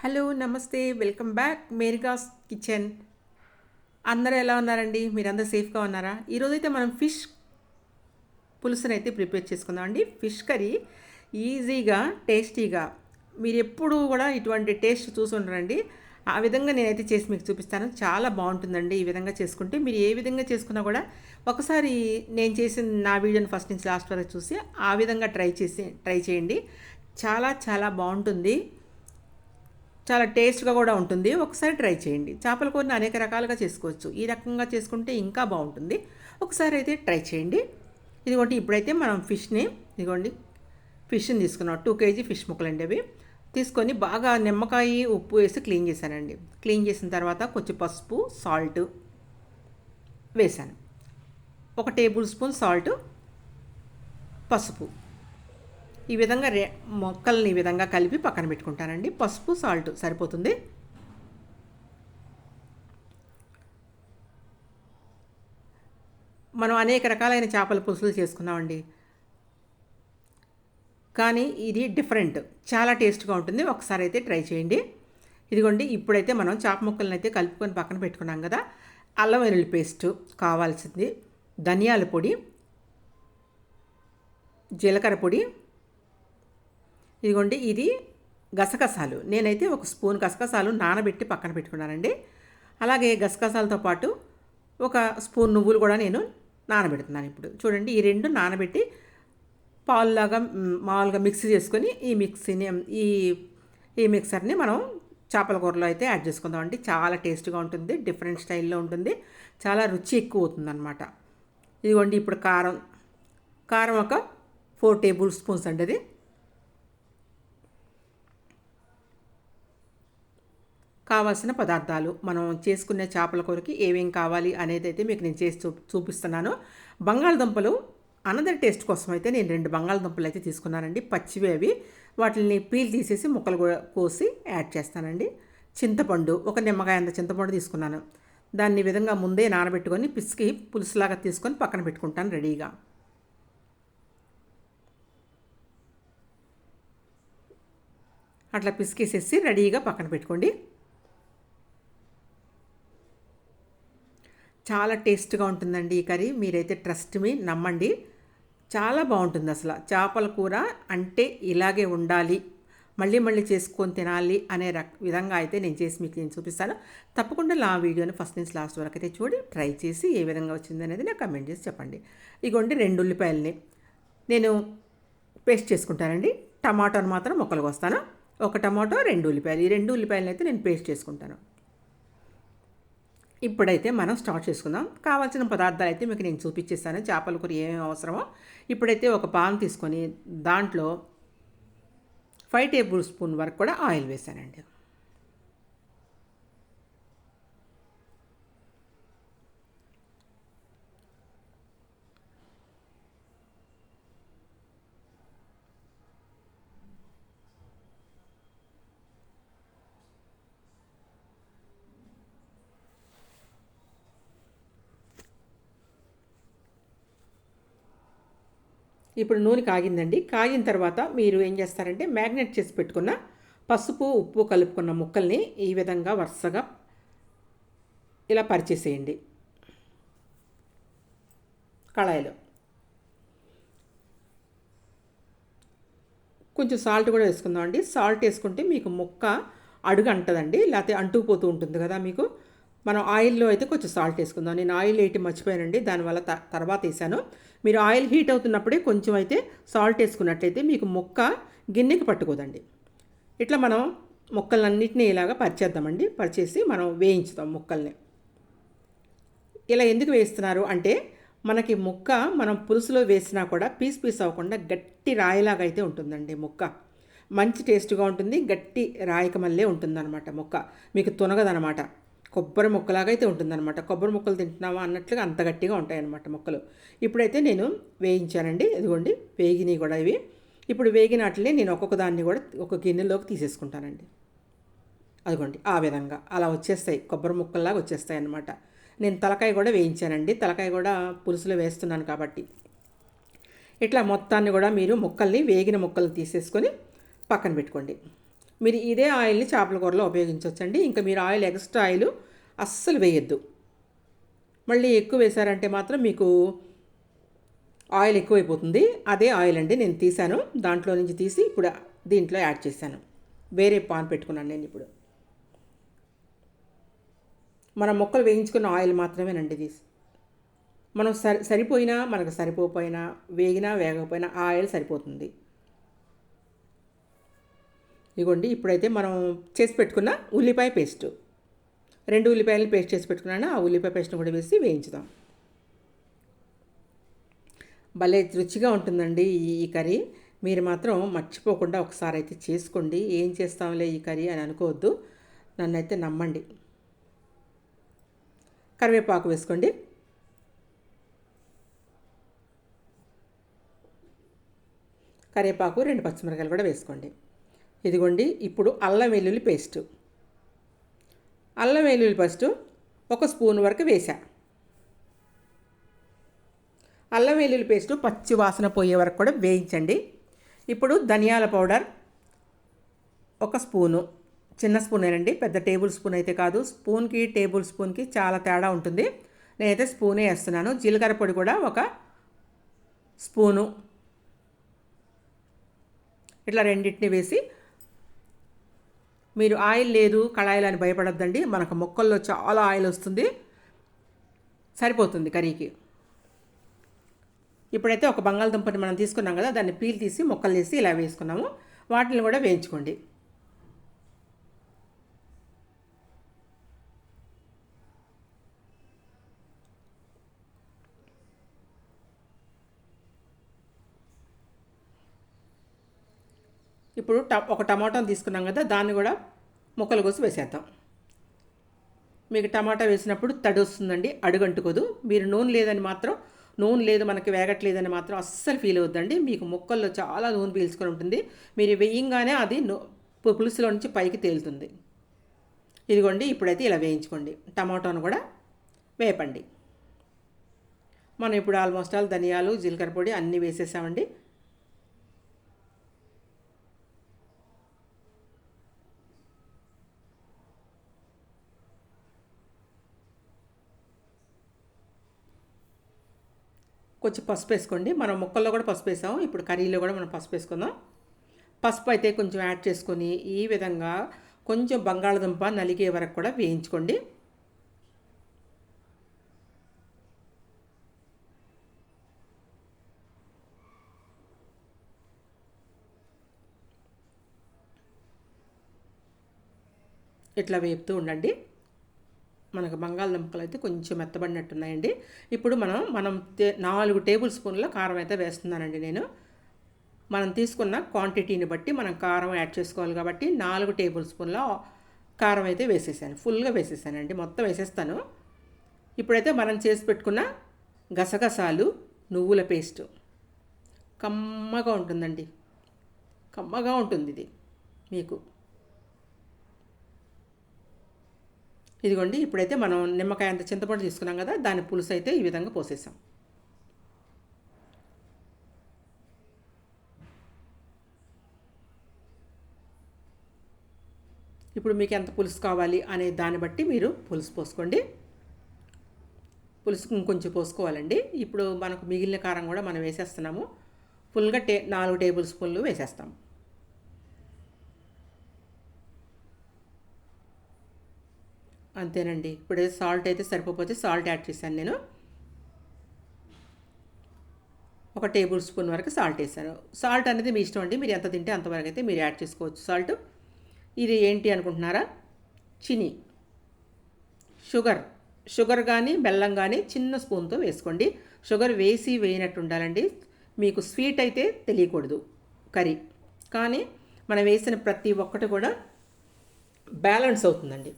Hello నమస్తే welcome back మేరిగాస్ kitchen. అందరూ ఎలా ఉన్నారండి? మీరందరూ సేఫ్గా ఉన్నారా? ఈరోజైతే మనం ఫిష్ పులుసునైతే ప్రిపేర్ చేసుకుందాం అండి. ఫిష్ కర్రీ ఈజీగా టేస్టీగా మీరు ఎప్పుడు కూడా ఇటువంటి టేస్ట్ చూసి ఉండరండి. ఆ విధంగా నేనైతే చేసి మీకు చూపిస్తాను. చాలా బాగుంటుందండి. ఈ విధంగా చేసుకుంటే మీరు ఏ విధంగా చేసుకున్నా కూడా ఒకసారి నేను చేసిన నా వీడియోని ఫస్ట్ నుంచి లాస్ట్ వరకు చూసి ఆ విధంగా ట్రై చేయండి. చాలా చాలా బాగుంటుంది. చాలా టేస్ట్గా కూడా ఉంటుంది. ఒకసారి ట్రై చేయండి. చేపల కూరని అనేక రకాలుగా చేసుకోవచ్చు. ఈ రకంగా చేసుకుంటే ఇంకా బాగుంటుంది. ఒకసారి అయితే ట్రై చేయండి. ఇదిగోండి ఇప్పుడైతే మనం ఇదిగోండి ఫిష్ని తీసుకున్నాం. 2 kg ఫిష్ ముక్కలండి అవి తీసుకొని బాగా నిమ్మకాయ ఉప్పు వేసి క్లీన్ చేశానండి. క్లీన్ చేసిన తర్వాత కొంచెం పసుపు సాల్ట్ వేశాను. 1 టేబుల్ స్పూన్ సాల్ట్, పసుపు ఈ విధంగా మొక్కల్ని ఈ విధంగా కలిపి పక్కన పెట్టుకుంటానండి. పసుపు సాల్ట్ సరిపోతుంది. మనం అనేక రకాలైన చేపల పులుసులు చేసుకున్నామండి, కానీ ఇది డిఫరెంట్, చాలా టేస్ట్గా ఉంటుంది. ఒకసారి అయితే ట్రై చేయండి. ఇదిగోండి ఇప్పుడైతే మనం చేప ముక్కలను అయితే కలుపుకొని పక్కన పెట్టుకున్నాం కదా. అల్లం వెల్లుల్లి పేస్ట్ కావాల్సింది, ధనియాల పొడి, జీలకర్ర పొడి, ఇదిగోండి ఇది గసగసాలు. నేనైతే 1 స్పూన్ గసగసాలు నానబెట్టి పక్కన పెట్టుకున్నానండి. అలాగే గసగసాలతో పాటు 1 స్పూన్ నువ్వులు కూడా నేను నానబెడుతున్నాను. ఇప్పుడు చూడండి ఈ 2 నానబెట్టి పాలులాగా మామూలుగా మిక్సీ చేసుకొని ఈ ఈ మిక్సర్ని మనం చేపల కూరలో అయితే యాడ్ చేసుకుందామండి. చాలా టేస్ట్గా ఉంటుంది. డిఫరెంట్ స్టైల్లో ఉంటుంది. చాలా రుచి ఎక్కువ అవుతుంది అనమాట. ఇదిగోండి ఇప్పుడు కారం కారం ఒక 4 టేబుల్ స్పూన్స్ అండి. అది కావాల్సిన పదార్థాలు మనం చేసుకునే చేపల కూరకి ఏమేం కావాలి అనేది అయితే మీకు నేను చేసి చూపిస్తున్నాను. బంగాళదుంపలు అనదర్ టేస్ట్ కోసం అయితే నేను 2 బంగాళదుంపలు అయితే తీసుకున్నానండి. పచ్చివి అవి. వాటిని పీల్ తీసేసి ముక్కలు కూడా కోసి యాడ్ చేస్తానండి. చింతపండు 1 నిమ్మకాయ అంత చింతపండు తీసుకున్నాను. దాన్ని ఈ విధంగా ముందే నానబెట్టుకొని పిసికి పులుసులాగా తీసుకొని పక్కన పెట్టుకుంటాను రెడీగా. అట్లా పిసికేసేసి రెడీగా పక్కన పెట్టుకోండి. చాలా టేస్ట్గా ఉంటుందండి ఈ కర్రీ. మీరైతే ట్రస్ట్ మీ, నమ్మండి, చాలా బాగుంటుంది. అసలు చేపల కూర అంటే ఇలాగే ఉండాలి, మళ్ళీ మళ్ళీ చేసుకొని తినాలి అనే విధంగా అయితే నేను చూపిస్తాను. తప్పకుండా నా వీడియోని ఫస్ట్ నుంచి లాస్ట్ వరకు అయితే చూడి ట్రై చేసి ఏ విధంగా వచ్చింది అనేది నాకు కమెంట్ చేసి చెప్పండి. ఇగోండి 2 ఉల్లిపాయలని నేను పేస్ట్ చేసుకుంటానండి. టమాటోని మాత్రం ముక్కలు కోస్తాను. 1 టమాటో, 2 ఉల్లిపాయలు. ఈ 2 ఉల్లిపాయలని అయితే నేను పేస్ట్ చేసుకుంటాను. ఇప్పుడైతే మనం స్టార్ట్ చేసుకుందాం. కావాల్సిన పదార్థాలు అయితే మీకు నేను చూపించేస్తాను. చేపల కూర ఏమేమి అవసరమో. ఇప్పుడైతే ఒక పాన్ తీసుకొని దాంట్లో 5 టేబుల్ స్పూన్ వరకు కూడా ఆయిల్ వేసానండి. ఇప్పుడు నూనె కాగిందండి. కాగిన తర్వాత మీరు ఏం చేస్తారంటే మ్యాగ్నెట్ చేసి పెట్టుకున్న పసుపు ఉప్పు కలుపుకున్న ముక్కల్ని ఈ విధంగా వరుసగా ఇలా పరిచేసేయండి కళాయిలో. కొంచెం సాల్ట్ కూడా వేసుకుందామండి. సాల్ట్ వేసుకుంటే మీకు ముక్క అడుగు అంటదండి, లేకపోతే అంటుకుపోతూ ఉంటుంది కదా మీకు. మనం ఆయిల్లో అయితే కొంచెం సాల్ట్ వేసుకుందాం. నేను ఆయిల్ వేయటం మర్చిపోయానండి, దానివల్ల తర్వాత వేసాను. మీరు ఆయిల్ హీట్ అవుతున్నప్పుడే కొంచెం అయితే సాల్ట్ వేసుకున్నట్లయితే మీకు ముక్క గిన్నెకి పట్టుకోదండి. ఇట్లా మనం ముక్కలన్నింటినీ ఇలాగ పరిచేద్దామండి. పరిచేసి మనం వేయించుదాం ముక్కల్ని. ఇలా ఎందుకు వేస్తున్నారు అంటే మనకి ముక్క మనం పులుసులో వేసినా కూడా పీస్ పీస్ అవ్వకుండా గట్టి రాయిలాగా అయితే ఉంటుందండి ముక్క. మంచి టేస్ట్గా ఉంటుంది. గట్టి రాయిక మళ్ళీ ఉంటుందన్నమాట ముక్క. మీకు తునగదనమాట. కొబ్బరి ముక్కలాగా అయితే ఉంటుందన్నమాట. కొబ్బరి ముక్కలు తింటున్నామా అన్నట్లుగా అంత గట్టిగా ఉంటాయన్నమాట ముక్కలు. ఇప్పుడైతే నేను వేయించానండి. ఇదిగోండి వేగినవి కూడా ఇవి. ఇప్పుడు వేగిన వాటిని నేను ఒక్కొక్క దాన్ని కూడా ఒక గిన్నెలోకి తీసేసుకుంటానండి. అదిగోండి ఆ విధంగా అలా వచ్చేస్తాయి, కొబ్బరి ముక్కల్లాగా వచ్చేస్తాయి అన్నమాట. నేను తలకాయ కూడా వేయించానండి. తలకాయ కూడా పులుసులో వేస్తున్నాను కాబట్టి. ఇట్లా మొత్తాన్ని కూడా మీరు వేగిన ముక్కల్ని తీసేసుకొని పక్కన పెట్టుకోండి. మీరు ఇదే ఆయిల్ని చేపల కూరలో ఉపయోగించవచ్చండి. ఇంకా మీరు ఆయిల్ ఎక్స్ట్రా ఆయిల్ అస్సలు వేయొద్దు. మళ్ళీ ఎక్కువ వేశారంటే మాత్రం మీకు ఆయిల్ ఎక్కువైపోతుంది. అదే ఆయిల్ అండి నేను తీసాను. దాంట్లో నుంచి తీసి ఇప్పుడు దీంట్లో యాడ్ చేశాను. వేరే పాన్ పెట్టుకున్నాను నేను ఇప్పుడు. మనం ముక్కలు వేయించుకున్న ఆయిల్ మాత్రమేనండి తీసి. మనం సరిపోయినా మనకు సరిపోయినా వేగినా వేగకపోయినా ఆ ఆయిల్ సరిపోతుంది. ఇదిగోండి ఇప్పుడైతే మనం చేసి పెట్టుకున్న ఉల్లిపాయ పేస్టు 2 ఉల్లిపాయలు పేస్ట్ చేసి పెట్టుకున్నాను. ఆ ఉల్లిపాయ పేస్ట్ని కూడా వేసి వేయించుదాం. భలే రుచిగా ఉంటుందండి ఈ కర్రీ. మీరు మాత్రం మర్చిపోకుండా ఒకసారి అయితే చేసుకోండి. ఏం చేస్తాంలే ఈ కర్రీ అని అనుకోవద్దు, నన్నైతే నమ్మండి. కరివేపాకు వేసుకోండి. కరివేపాకు 2 పచ్చిమిరకాయలు కూడా వేసుకోండి. ఇదిగోండి ఇప్పుడు అల్లం వెల్లుల్లి పేస్టు. అల్లం వెల్లుల్లి పేస్టు 1 స్పూన్ వరకు వేసా. అల్లం వెల్లుల్లి పేస్టు పచ్చి వాసన పోయే వరకు కూడా వేయించండి. ఇప్పుడు ధనియాల పౌడర్ 1 స్పూను, చిన్న స్పూనేనండి, పెద్ద టేబుల్ స్పూన్ అయితే కాదు. స్పూన్కి టేబుల్ స్పూన్కి చాలా తేడా ఉంటుంది. నేనైతే స్పూనే వేస్తున్నాను. జీలకర్ర పొడి కూడా 1 స్పూను. ఇట్లా రెండింటిని వేసి, మీరు ఆయిల్ లేదు కళాయిలు అని భయపడొద్దండి. మనకు ముక్కల్లో చాలా ఆయిల్ వస్తుంది, సరిపోతుంది కర్రీకి. ఇప్పుడైతే ఒక బంగాళదుంపని మనం తీసుకున్నాం కదా, దాన్ని పీల్ తీసి ముక్కలు తీసి ఇలా వేసుకున్నాము. వాటిని కూడా వేయించుకోండి. ఇప్పుడు ఒక టమాటాను తీసుకున్నాం కదా, దాన్ని కూడా ముక్కలు కోసి వేసేద్దాం. మీకు టమాటా వేసినప్పుడు తడి వస్తుందండి, అడుగంటుకోదు. మీరు నూనె లేదు మనకి వేగట్లేదని మాత్రం అస్సలు ఫీల్ అవుద్దండి. మీకు ముక్కల్లో చాలా నూనె పీల్చుకొని ఉంటుంది. మీరు వేయంగానే అది పులుసులో నుంచి పైకి తేలుతుంది. ఇదిగోండి ఇప్పుడైతే ఇలా వేయించుకోండి. టమాటాను కూడా వేపండి. మనం ఇప్పుడు ఆల్మోస్ట్ ఆల్ ధనియాలు జీలకర్ర పొడి అన్నీ వేసేసామండి. కొంచెం పసుపు వేసుకోండి. మనం ముక్కల్లో కూడా పసుపు వేసాము, ఇప్పుడు కర్రీలో కూడా మనం పసుపు వేసుకుందాం. పసుపు అయితే కొంచెం యాడ్ చేసుకొని ఈ విధంగా కొంచెం బంగాళదుంప నలిగే వరకు కూడా వేయించుకోండి. ఇట్లా వేపుతూ ఉండండి. మనకు బంగాళదుంపలు అయితే కొంచెం మెత్తబడినట్టున్నాయండి. ఇప్పుడు మనం 4 టేబుల్ స్పూన్ల కారం అయితే వేస్తున్నానండి నేను. మనం తీసుకున్న క్వాంటిటీని బట్టి మనం కారం యాడ్ చేసుకోవాలి కాబట్టి 4 టేబుల్ స్పూన్ల కారం అయితే వేసేసాను. ఫుల్గా వేసేసానండి, మొత్తం వేసేస్తాను. ఇప్పుడైతే మనం చేసి పెట్టుకున్న గసగసాలు నువ్వుల పేస్టు కమ్మగా ఉంటుందండి, కమ్మగా ఉంటుంది ఇది మీకు. ఇదిగోండి ఇప్పుడైతే మనం నిమ్మకాయ అంత చింతపండు తీసుకున్నాం కదా, దాని పులుసు అయితే ఈ విధంగా పోసేసాం. ఇప్పుడు మీకు ఎంత పులుసు కావాలి అనే దాన్ని బట్టి మీరు పులుసు పోసుకోండి. పులుసు ఇంకొంచెం పోసుకోవాలండి. ఇప్పుడు మనకు మిగిలిన కారం కూడా మనం వేసేస్తున్నాము. ఫుల్గా 4 టేబుల్ స్పూన్లు వేసేస్తాం. అంతేనండి. ఇప్పుడు సాల్ట్ అయితే సరిపోతే సాల్ట్ యాడ్ చేశాను నేను. 1 టేబుల్ స్పూన్ వరకు సాల్ట్ వేసాను. సాల్ట్ అనేది మీ ఇష్టం అండి, మీరు ఎంత తింటే అంతవరకు అయితే మీరు యాడ్ చేసుకోవచ్చు సాల్ట్. ఇది ఏంటి అనుకుంటున్నారా? చిని షుగర్ కానీ బెల్లం కానీ చిన్న స్పూన్తో వేసుకోండి. షుగర్ వేసి వేయనట్టు ఉండాలండి. మీకు స్వీట్ అయితే తెలియకూడదు కర్రీ, కానీ మనం వేసిన ప్రతి ఒక్కటి కూడా బ్యాలెన్స్ అవుతుందండి.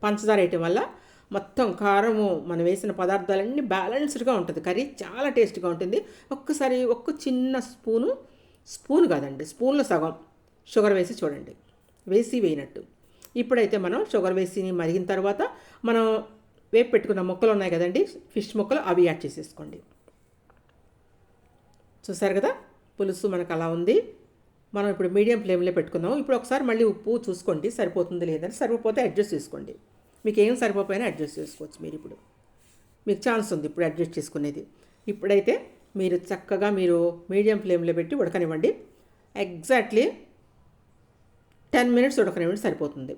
పంచదార వేయటం వల్ల మొత్తం కారము మనం వేసిన పదార్థాలన్నీ బ్యాలెన్స్డ్గా ఉంటుంది. కర్రీ చాలా టేస్ట్గా ఉంటుంది. ఒక్కసారి చిన్న స్పూన్ కాదండి, స్పూన్లో సగం షుగర్ వేసి చూడండి, వేసి వేయనట్టు. ఇప్పుడైతే మనం షుగర్ వేసి మరిగిన తర్వాత మనం వేపు పెట్టుకున్న ముక్కలు ఉన్నాయి కదండి, ఫిష్ ముక్కలు, అవి యాడ్ చేసేసుకోండి. చూసారు కదా పులుసు మనకు అలా ఉంది. మనం ఇప్పుడు మీడియం ఫ్లేమ్లో పెట్టుకుందాం. ఇప్పుడు ఒకసారి మళ్ళీ ఉప్పు చూసుకోండి సరిపోతుంది లేదని. సరిపోతే అడ్జస్ట్ చేసుకోండి. మీకు ఏం సరిపోయినా అడ్జస్ట్ చేసుకోవచ్చు మీరు ఇప్పుడు. మీకు ఛాన్స్ ఉంది ఇప్పుడు అడ్జస్ట్ చేసుకునేది. ఇప్పుడైతే మీరు మీడియం ఫ్లేమ్లో పెట్టి ఉడకనివ్వండి. ఎగ్జాక్ట్లీ 10 మినిట్స్ ఉడకనివ్వండి సరిపోతుంది.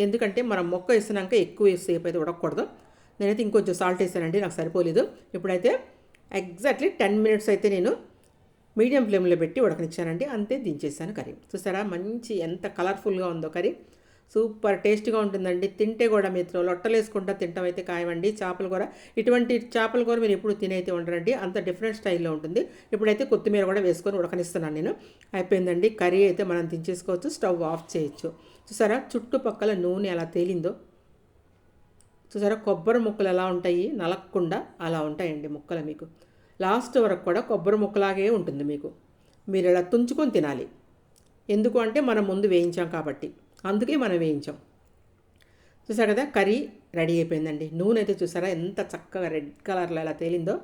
ఎందుకంటే మనం మొక్క వేసినాక ఎక్కువ సేపు అయితే ఉడకకూడదు. నేనైతే ఇంకొంచెం సాల్ట్ వేసానండి, నాకు సరిపోలేదు. ఇప్పుడైతే ఎగ్జాక్ట్లీ 10 మినిట్స్ అయితే నేను మీడియం ఫ్లేమ్లో పెట్టి ఉడకనిచ్చానండి. అంతే దించేసాను కర్రీ. చూసారా మంచి ఎంత కలర్ఫుల్గా ఉందో కర్రీ. సూపర్ టేస్ట్గా ఉంటుందండి. తింటే కూడా మీరు లొట్టలు వేసుకుంటా తింటాం అయితే ఖాయమండి. చేపల కూర, ఇటువంటి చేపల కూర మీరు ఎప్పుడు తినైతే ఉండరండి, అంత డిఫరెంట్ స్టైల్లో ఉంటుంది. ఇప్పుడైతే కొత్తిమీర కూడా వేసుకొని ఉడకనిస్తున్నాను నేను. అయిపోయిందండి కర్రీ అయితే మనం దించేసుకోవచ్చు, స్టవ్ ఆఫ్ చేయొచ్చు. చూసారా చుట్టుపక్కల నూనె ఎలా తేలిందో. చూసారా కొబ్బరి ముక్కలు ఎలా ఉంటాయి, నలగకుండా అలా ఉంటాయండి ముక్కలు. మీకు లాస్ట్ వరకు కూడా కొబ్బరి ముక్కలాగే ఉంటుంది మీకు. మీరు ఇలా తుంచుకొని తినాలి. ఎందుకు అంటే మనం ముందు వేయించాం కాబట్టి, అందుకే మనం వేయించాం. చూసారు కదా కర్రీ రెడీ అయిపోయిందండి. నూనె అయితే చూసారా ఎంత చక్కగా రెడ్ కలర్లో ఎలా తేలిందో.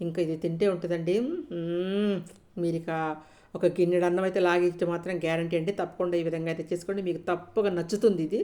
ఇంకా ఇది తింటే ఉంటుందండి. మీరు ఇక ఒక గిన్నెడు అన్నం అయితే లాగించడం మాత్రం గ్యారంటీ అండి. తప్పకుండా ఈ విధంగా అయితే చేసుకోండి, మీకు తప్పగా నచ్చుతుంది ఇది.